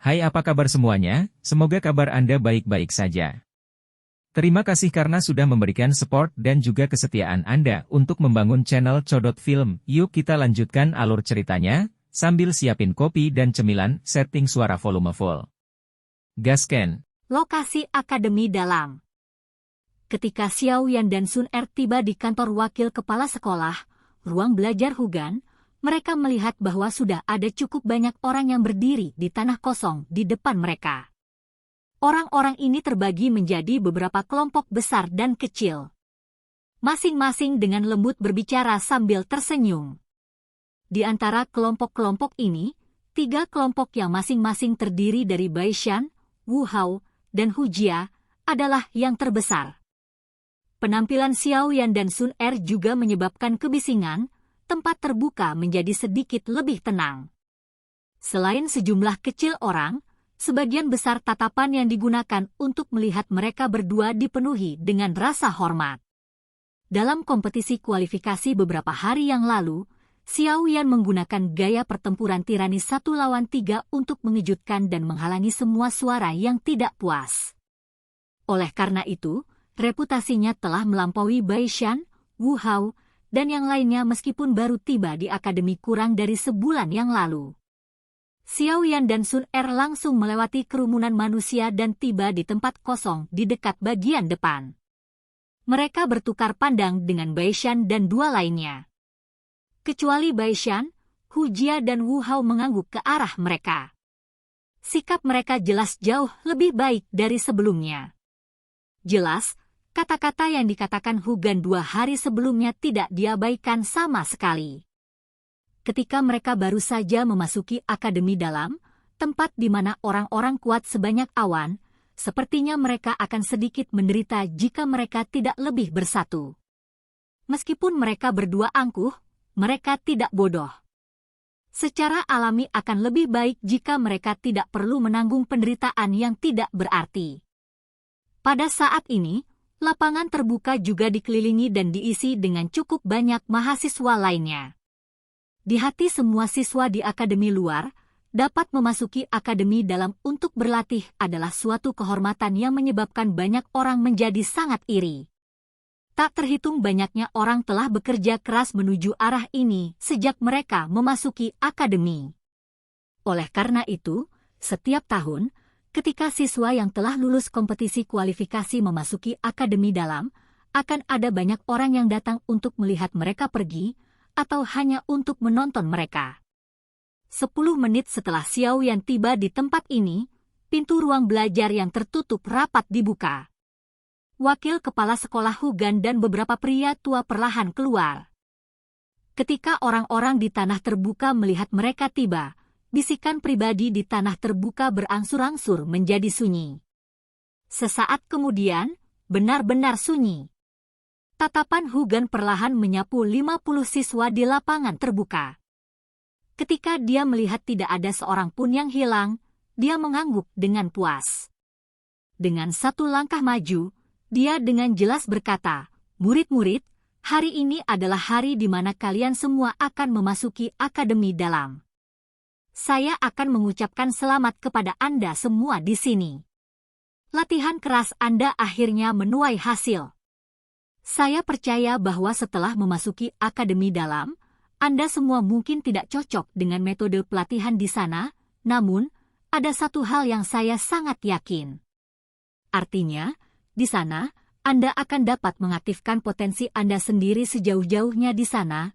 Hai, apa kabar semuanya? Semoga kabar Anda baik-baik saja. Terima kasih karena sudah memberikan support dan juga kesetiaan Anda untuk membangun channel Codot Film. Yuk kita lanjutkan alur ceritanya, sambil siapin kopi dan cemilan, setting suara volume full. Gasken. Lokasi Akademi Dalam. Ketika Xiao Yan dan Sun Er tiba di kantor wakil kepala sekolah, ruang belajar Hugan, mereka melihat bahwa sudah ada cukup banyak orang yang berdiri di tanah kosong di depan mereka. Orang-orang ini terbagi menjadi beberapa kelompok besar dan kecil. Masing-masing dengan lembut berbicara sambil tersenyum. Di antara kelompok-kelompok ini, 3 kelompok yang masing-masing terdiri dari Baishan, Wu Hao, dan Hu Jia adalah yang terbesar. Penampilan Xiao Yan dan Sun Er juga menyebabkan kebisingan, tempat terbuka menjadi sedikit lebih tenang. Selain sejumlah kecil orang, sebagian besar tatapan yang digunakan untuk melihat mereka berdua dipenuhi dengan rasa hormat. Dalam kompetisi kualifikasi beberapa hari yang lalu, Xiao Yan menggunakan gaya pertempuran tirani 1 lawan 3 untuk mengejutkan dan menghalangi semua suara yang tidak puas. Oleh karena itu, reputasinya telah melampaui Baishan, Wu Hao, dan yang lainnya meskipun baru tiba di akademi kurang dari sebulan yang lalu. Xiao Yan dan Sun Er langsung melewati kerumunan manusia dan tiba di tempat kosong di dekat bagian depan. Mereka bertukar pandang dengan Baishan dan 2 lainnya. Kecuali Baishan, Hu Jia dan Wu Hao mengangguk ke arah mereka. Sikap mereka jelas jauh lebih baik dari sebelumnya. Jelas, kata-kata yang dikatakan Hugan 2 hari sebelumnya tidak diabaikan sama sekali. Ketika mereka baru saja memasuki Akademi Dalam, tempat di mana orang-orang kuat sebanyak awan, sepertinya mereka akan sedikit menderita jika mereka tidak lebih bersatu. Meskipun mereka berdua angkuh, mereka tidak bodoh. Secara alami akan lebih baik jika mereka tidak perlu menanggung penderitaan yang tidak berarti. Pada saat ini, lapangan terbuka juga dikelilingi dan diisi dengan cukup banyak mahasiswa lainnya. Di hati semua siswa di akademi luar, dapat memasuki akademi dalam untuk berlatih adalah suatu kehormatan yang menyebabkan banyak orang menjadi sangat iri. Tak terhitung banyaknya orang telah bekerja keras menuju arah ini sejak mereka memasuki akademi. Oleh karena itu, setiap tahun, ketika siswa yang telah lulus kompetisi kualifikasi memasuki akademi dalam, akan ada banyak orang yang datang untuk melihat mereka pergi, atau hanya untuk menonton mereka. 10 menit setelah Xiao Yan tiba di tempat ini, pintu ruang belajar yang tertutup rapat dibuka. Wakil kepala sekolah Hugan dan beberapa pria tua perlahan keluar. Ketika orang-orang di tanah terbuka melihat mereka tiba, bisikan pribadi di tanah terbuka berangsur-angsur menjadi sunyi. Sesaat kemudian, benar-benar sunyi. Tatapan Hugan perlahan menyapu 50 siswa di lapangan terbuka. Ketika dia melihat tidak ada seorang pun yang hilang, dia mengangguk dengan puas. Dengan 1 langkah maju, dia dengan jelas berkata, "Murid-murid, hari ini adalah hari di mana kalian semua akan memasuki Akademi Dalam. Saya akan mengucapkan selamat kepada Anda semua di sini. Latihan keras Anda akhirnya menuai hasil. Saya percaya bahwa setelah memasuki Akademi Dalam, Anda semua mungkin tidak cocok dengan metode pelatihan di sana, namun, ada satu hal yang saya sangat yakin. Artinya, di sana, Anda akan dapat mengaktifkan potensi Anda sendiri sejauh-jauhnya di sana.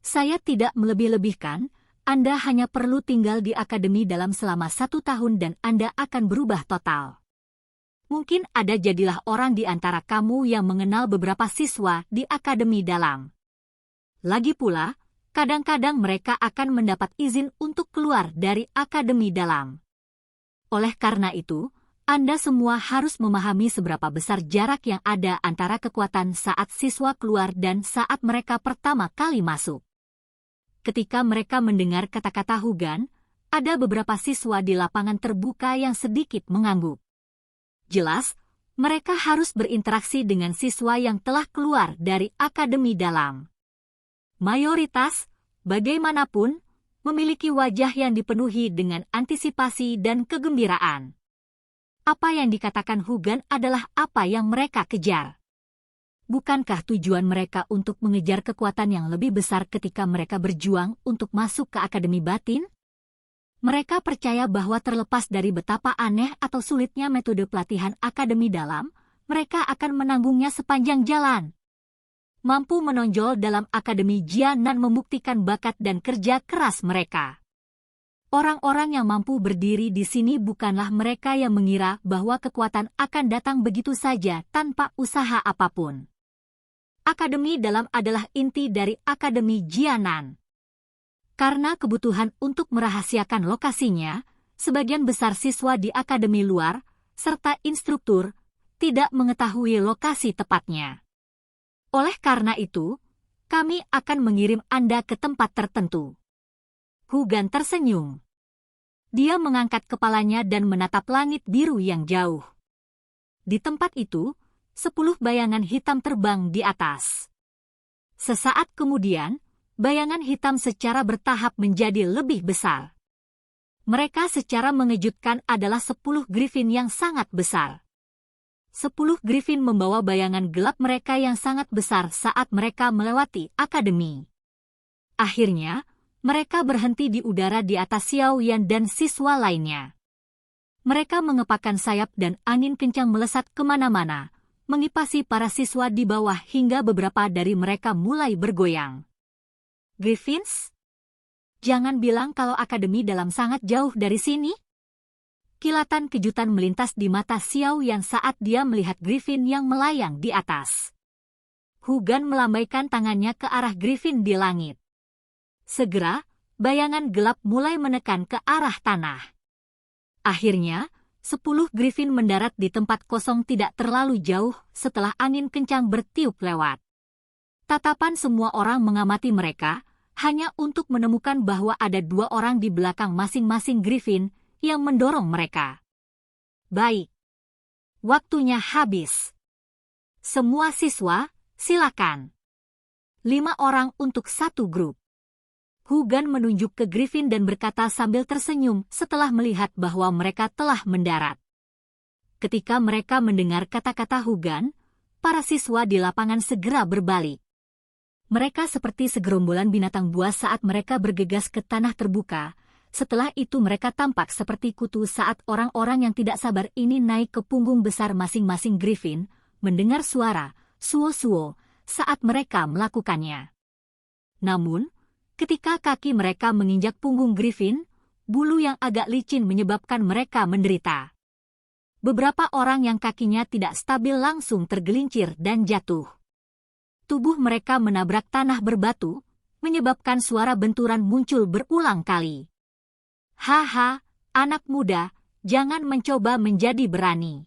Saya tidak melebih-lebihkan, Anda hanya perlu tinggal di Akademi Dalam selama 1 tahun dan Anda akan berubah total. Mungkin ada jadilah orang di antara kamu yang mengenal beberapa siswa di Akademi Dalam. Lagi pula, kadang-kadang mereka akan mendapat izin untuk keluar dari Akademi Dalam. Oleh karena itu, Anda semua harus memahami seberapa besar jarak yang ada antara kekuatan saat siswa keluar dan saat mereka pertama kali masuk. Ketika mereka mendengar kata-kata Hugan, ada beberapa siswa di lapangan terbuka yang sedikit mengangguk. Jelas, mereka harus berinteraksi dengan siswa yang telah keluar dari Akademi Dalam. Mayoritas, bagaimanapun, memiliki wajah yang dipenuhi dengan antisipasi dan kegembiraan. Apa yang dikatakan Hugan adalah apa yang mereka kejar. Bukankah tujuan mereka untuk mengejar kekuatan yang lebih besar ketika mereka berjuang untuk masuk ke Akademi Batin? Mereka percaya bahwa terlepas dari betapa aneh atau sulitnya metode pelatihan Akademi Dalam, mereka akan menanggungnya sepanjang jalan. Mampu menonjol dalam Akademi Jianan membuktikan bakat dan kerja keras mereka. Orang-orang yang mampu berdiri di sini bukanlah mereka yang mengira bahwa kekuatan akan datang begitu saja tanpa usaha apapun. Akademi Dalam adalah inti dari Akademi Jianan. Karena kebutuhan untuk merahasiakan lokasinya, sebagian besar siswa di akademi luar, serta instruktur, tidak mengetahui lokasi tepatnya. Oleh karena itu, kami akan mengirim Anda ke tempat tertentu. Hugan tersenyum. Dia mengangkat kepalanya dan menatap langit biru yang jauh. Di tempat itu, 10 bayangan hitam terbang di atas. Sesaat kemudian, bayangan hitam secara bertahap menjadi lebih besar. Mereka secara mengejutkan adalah 10 griffin yang sangat besar. 10 griffin membawa bayangan gelap mereka yang sangat besar saat mereka melewati akademi. Akhirnya, mereka berhenti di udara di atas Xiao Yan dan siswa lainnya. Mereka mengepakkan sayap dan angin kencang melesat kemana-mana, mengipasi para siswa di bawah hingga beberapa dari mereka mulai bergoyang. Griffins? Jangan bilang kalau Akademi Dalam sangat jauh dari sini? Kilatan kejutan melintas di mata Xiao Yan saat dia melihat griffin yang melayang di atas. Hugan melambaikan tangannya ke arah griffin di langit. Segera, bayangan gelap mulai menekan ke arah tanah. Akhirnya, 10 griffin mendarat di tempat kosong tidak terlalu jauh setelah angin kencang bertiup lewat. Tatapan semua orang mengamati mereka, hanya untuk menemukan bahwa ada 2 orang di belakang masing-masing griffin yang mendorong mereka. Baik. Waktunya habis. Semua siswa, silakan. 5 orang untuk satu grup. Hugan menunjuk ke griffin dan berkata sambil tersenyum setelah melihat bahwa mereka telah mendarat. Ketika mereka mendengar kata-kata Hugan, para siswa di lapangan segera berbalik. Mereka seperti segerombolan binatang buas saat mereka bergegas ke tanah terbuka. Setelah itu mereka tampak seperti kutu saat orang-orang yang tidak sabar ini naik ke punggung besar masing-masing griffin, mendengar suara suo-suo saat mereka melakukannya. Namun, ketika kaki mereka menginjak punggung griffin, bulu yang agak licin menyebabkan mereka menderita. Beberapa orang yang kakinya tidak stabil langsung tergelincir dan jatuh. Tubuh mereka menabrak tanah berbatu, menyebabkan suara benturan muncul berulang kali. Haha, anak muda, jangan mencoba menjadi berani.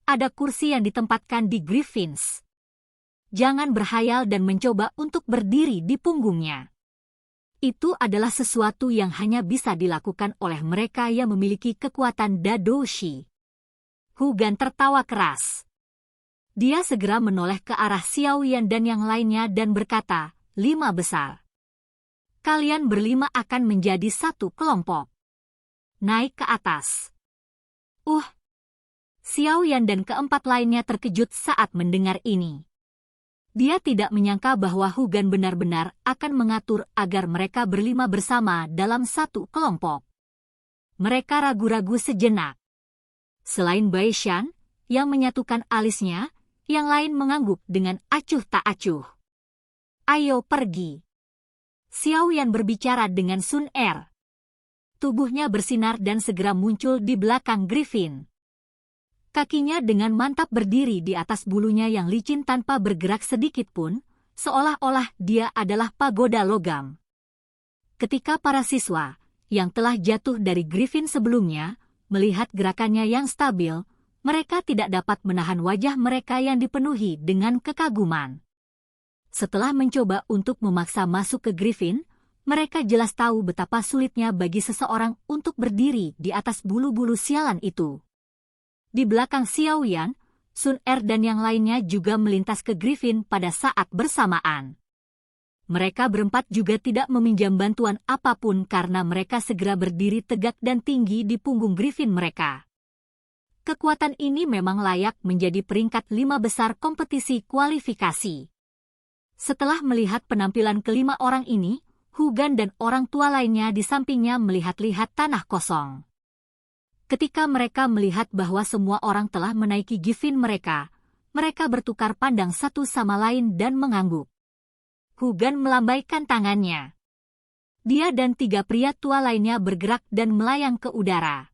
Ada kursi yang ditempatkan di Griffins. Jangan berhayal dan mencoba untuk berdiri di punggungnya. Itu adalah sesuatu yang hanya bisa dilakukan oleh mereka yang memiliki kekuatan Dadoshi. Hugan tertawa keras. Dia segera menoleh ke arah Xiao Yan dan yang lainnya dan berkata, 5 besar. Kalian berlima akan menjadi satu kelompok. Naik ke atas. Xiao Yan dan keempat lainnya terkejut saat mendengar ini. Dia tidak menyangka bahwa Hugan benar-benar akan mengatur agar mereka berlima bersama dalam satu kelompok. Mereka ragu-ragu sejenak. Selain Baishan, yang menyatukan alisnya, yang lain mengangguk dengan acuh tak acuh. Ayo pergi. Xiao Yan berbicara dengan Sun Er. Tubuhnya bersinar dan segera muncul di belakang Griffin. Kakinya dengan mantap berdiri di atas bulunya yang licin tanpa bergerak sedikit pun, seolah-olah dia adalah pagoda logam. Ketika para siswa, yang telah jatuh dari Griffin sebelumnya, melihat gerakannya yang stabil, mereka tidak dapat menahan wajah mereka yang dipenuhi dengan kekaguman. Setelah mencoba untuk memaksa masuk ke Griffin, mereka jelas tahu betapa sulitnya bagi seseorang untuk berdiri di atas bulu-bulu sialan itu. Di belakang Xiao Yan, Sun Er dan yang lainnya juga melintas ke Griffin pada saat bersamaan. Mereka berempat juga tidak meminjam bantuan apapun karena mereka segera berdiri tegak dan tinggi di punggung Griffin mereka. Kekuatan ini memang layak menjadi peringkat 5 besar kompetisi kualifikasi. Setelah melihat penampilan kelima orang ini, Hugan dan orang tua lainnya di sampingnya melihat-lihat tanah kosong. Ketika mereka melihat bahwa semua orang telah menaiki Griffin mereka bertukar pandang satu sama lain dan mengangguk. Hugan melambaikan tangannya. Dia dan 3 pria tua lainnya bergerak dan melayang ke udara.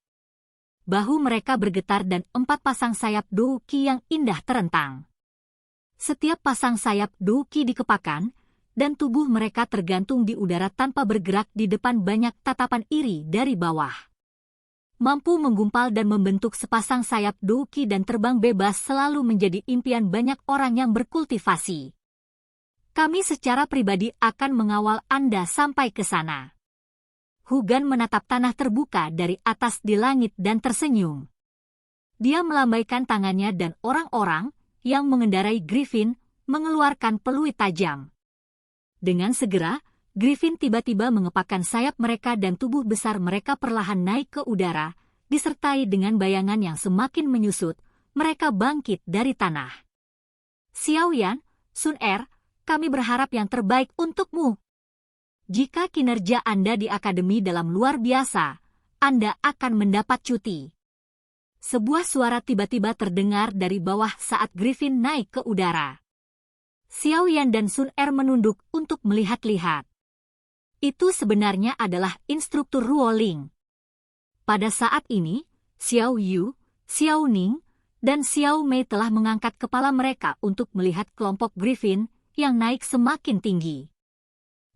Bahu mereka bergetar dan 4 pasang sayap Douki yang indah terentang. Setiap pasang sayap Douki dikepakan, dan tubuh mereka tergantung di udara tanpa bergerak di depan banyak tatapan iri dari bawah. Mampu menggumpal dan membentuk sepasang sayap Douki dan terbang bebas selalu menjadi impian banyak orang yang berkultivasi. Kami secara pribadi akan mengawal Anda sampai ke sana. Hugan menatap tanah terbuka dari atas di langit dan tersenyum. Dia melambaikan tangannya dan orang-orang yang mengendarai Griffin mengeluarkan peluit tajam. Dengan segera, Griffin tiba-tiba mengepakkan sayap mereka dan tubuh besar mereka perlahan naik ke udara, disertai dengan bayangan yang semakin menyusut, mereka bangkit dari tanah. Xiaoyan, Sun Er, kami berharap yang terbaik untukmu. Jika kinerja Anda di Akademi Dalam luar biasa, Anda akan mendapat cuti. Sebuah suara tiba-tiba terdengar dari bawah saat Griffin naik ke udara. Xiaoyan dan Sun Er menunduk untuk melihat-lihat. Itu sebenarnya adalah instruktur Ruoling. Pada saat ini, Xiao Yu, Xiao Ning, dan Xiao Mei telah mengangkat kepala mereka untuk melihat kelompok Griffin yang naik semakin tinggi.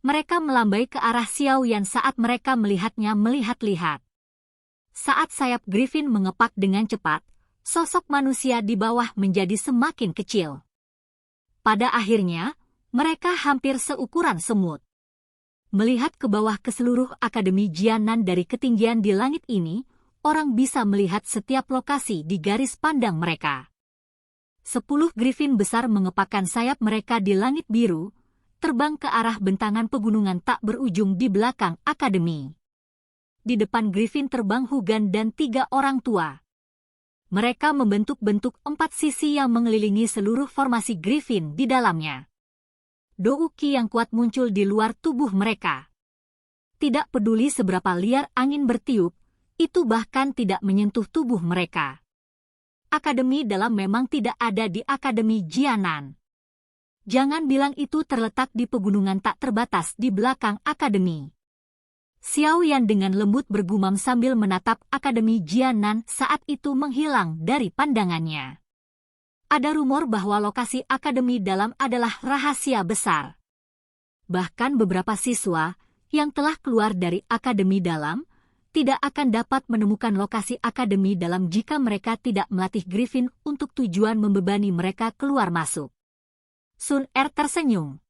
Mereka melambai ke arah Xiaoyan saat mereka melihatnya melihat-lihat. Saat sayap Griffin mengepak dengan cepat, sosok manusia di bawah menjadi semakin kecil. Pada akhirnya, mereka hampir seukuran semut. Melihat ke bawah ke seluruh Akademi Jianan dari ketinggian di langit ini, orang bisa melihat setiap lokasi di garis pandang mereka. 10 Griffin besar mengepakkan sayap mereka di langit biru, terbang ke arah bentangan pegunungan tak berujung di belakang Akademi. Di depan Griffin terbang Hugan dan 3 orang tua. Mereka membentuk bentuk 4 sisi yang mengelilingi seluruh formasi Griffin di dalamnya. Douki yang kuat muncul di luar tubuh mereka. Tidak peduli seberapa liar angin bertiup, itu bahkan tidak menyentuh tubuh mereka. Akademi Dalam memang tidak ada di Akademi Jianan. Jangan bilang itu terletak di pegunungan tak terbatas di belakang Akademi. Xiaoyan dengan lembut bergumam sambil menatap Akademi Jianan saat itu menghilang dari pandangannya. Ada rumor bahwa lokasi Akademi Dalam adalah rahasia besar. Bahkan beberapa siswa yang telah keluar dari Akademi Dalam tidak akan dapat menemukan lokasi Akademi Dalam jika mereka tidak melatih Griffin untuk tujuan membebani mereka keluar masuk. Sun Er tersenyum.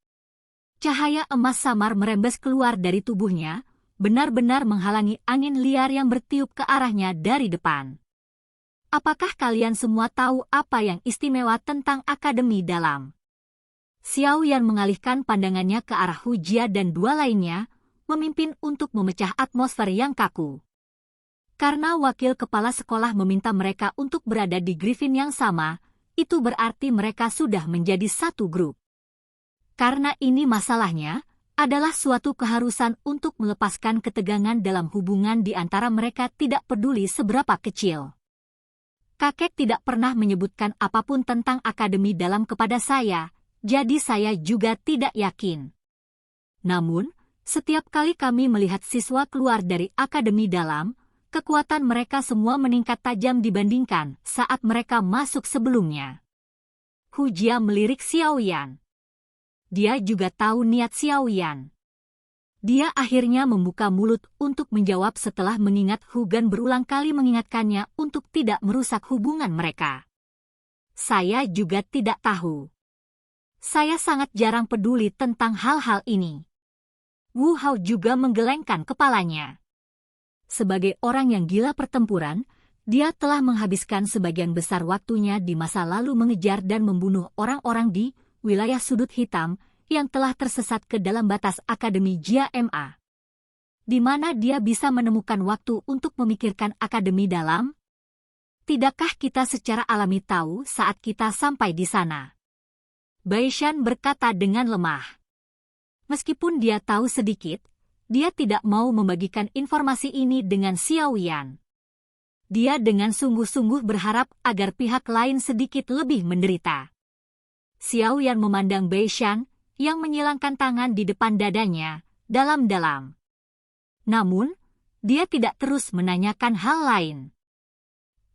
Cahaya emas samar merembes keluar dari tubuhnya, benar-benar menghalangi angin liar yang bertiup ke arahnya dari depan. Apakah kalian semua tahu apa yang istimewa tentang Akademi Dalam? Xiaoyan mengalihkan pandangannya ke arah Hujia dan 2 lainnya, memimpin untuk memecah atmosfer yang kaku. Karena wakil kepala sekolah meminta mereka untuk berada di Griffin yang sama, itu berarti mereka sudah menjadi satu grup. Karena ini masalahnya, adalah suatu keharusan untuk melepaskan ketegangan dalam hubungan di antara mereka tidak peduli seberapa kecil. Kakek tidak pernah menyebutkan apapun tentang Akademi Dalam kepada saya, jadi saya juga tidak yakin. Namun, setiap kali kami melihat siswa keluar dari Akademi Dalam, kekuatan mereka semua meningkat tajam dibandingkan saat mereka masuk sebelumnya. Hujia melirik Xiaoyan. Dia juga tahu niat Xiaoyan. Dia akhirnya membuka mulut untuk menjawab setelah mengingat Hugan berulang kali mengingatkannya untuk tidak merusak hubungan mereka. Saya juga tidak tahu. Saya sangat jarang peduli tentang hal-hal ini. Wu Hao juga menggelengkan kepalanya. Sebagai orang yang gila pertempuran, dia telah menghabiskan sebagian besar waktunya di masa lalu mengejar dan membunuh orang-orang di wilayah sudut hitam yang telah tersesat ke dalam batas Akademi Jia MA. Di mana dia bisa menemukan waktu untuk memikirkan akademi dalam? Tidakkah kita secara alami tahu saat kita sampai di sana? Baishan berkata dengan lemah. Meskipun dia tahu sedikit, dia tidak mau membagikan informasi ini dengan Xiao Yan. Dia dengan sungguh-sungguh berharap agar pihak lain sedikit lebih menderita. Xiao Yan memandang Baishan yang menyilangkan tangan di depan dadanya, dalam-dalam. Namun, dia tidak terus menanyakan hal lain.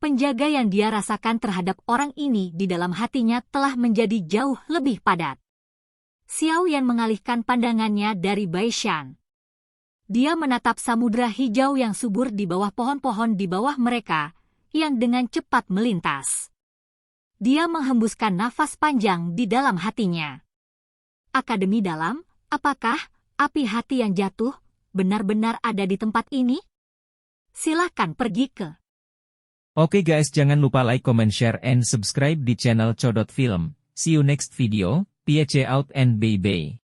Penjaga yang dia rasakan terhadap orang ini di dalam hatinya telah menjadi jauh lebih padat. Xiao Yan mengalihkan pandangannya dari Baishan. Dia menatap samudra hijau yang subur di bawah pohon-pohon di bawah mereka, yang dengan cepat melintas. Dia menghembuskan nafas panjang di dalam hatinya. Akademi dalam, apakah api hati yang jatuh benar-benar ada di tempat ini? Silahkan pergi ke. Oke guys, jangan lupa like, comment, share, and subscribe di channel Codot Film. See you next video, peace out and bye-bye.